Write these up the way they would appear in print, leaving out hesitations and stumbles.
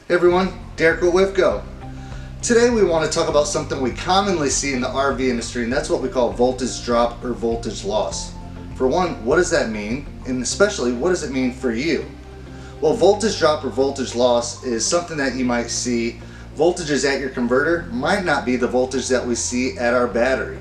Hey everyone, Derek with WFCO. Today we want to talk about something we commonly see in the RV industry, and that's what we call voltage drop or voltage loss. For one, what does that mean? And especially, what does it mean for you? Well, voltage drop or voltage loss is something that you might see. Voltages at your converter might not be the voltage that we see at our battery.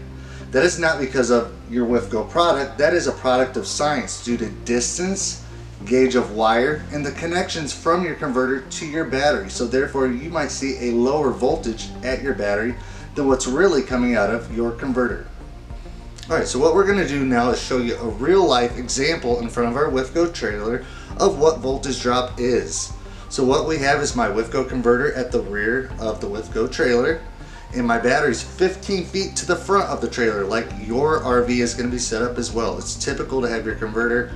That is not because of your WFCO product. That is a product of science due to distance, gauge of wire, and the connections from your converter to your battery. So therefore you might see a lower voltage at your battery than what's really coming out of your converter. Alright, so what we're going to do now is show you a real life example in front of our WFCO trailer of what voltage drop is. So what we have is my WFCO converter at the rear of the WFCO trailer, and my battery's 15 feet to the front of the trailer, like your RV is going to be set up as well. It's typical to have your converter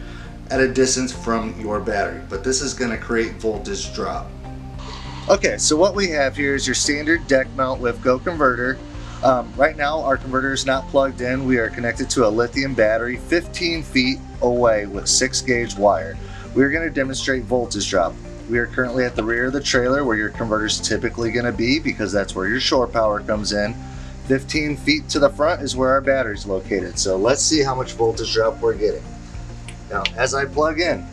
at a distance from your battery, but this is going to create voltage drop. Okay, so what we have here is your standard deck mount WFCO converter. Right now our converter is not plugged in. We are connected to a lithium battery 15 feet away with 6 gauge wire. We're going to demonstrate voltage drop. We are currently at the rear of the trailer where your converter is typically going to be, because that's where your shore power comes in. 15 feet to the front is where our battery is located. So let's see how much voltage drop we're getting. Now, as I plug in,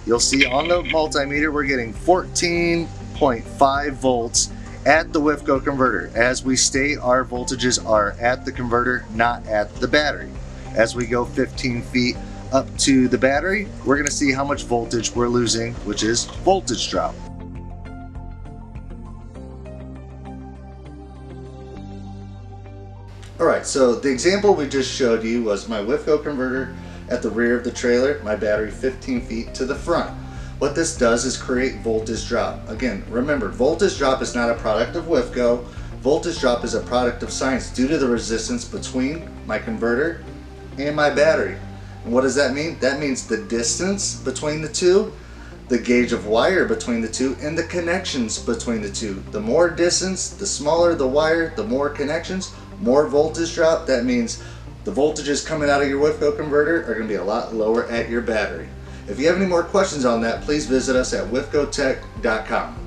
you'll see on the multimeter we're getting 14.5 volts at the WFCO converter. As we state, our voltages are at the converter, not at the battery. As we go 15 feet up to the battery, we're going to see how much voltage we're losing, which is voltage drop. Alright, so the example we just showed you was my WFCO converter at the rear of the trailer, my battery 15 feet to the front. What this does is create voltage drop. Again, remember, voltage drop is not a product of WFCO. Voltage drop is a product of science due to the resistance between my converter and my battery. And what does that mean? That means the distance between the two, the gauge of wire between the two, and the connections between the two. The more distance, the smaller the wire, the more connections, more voltage drop. That means the voltages coming out of your WFCO converter are going to be a lot lower at your battery. If you have any more questions on that, please visit us at wfcotech.com.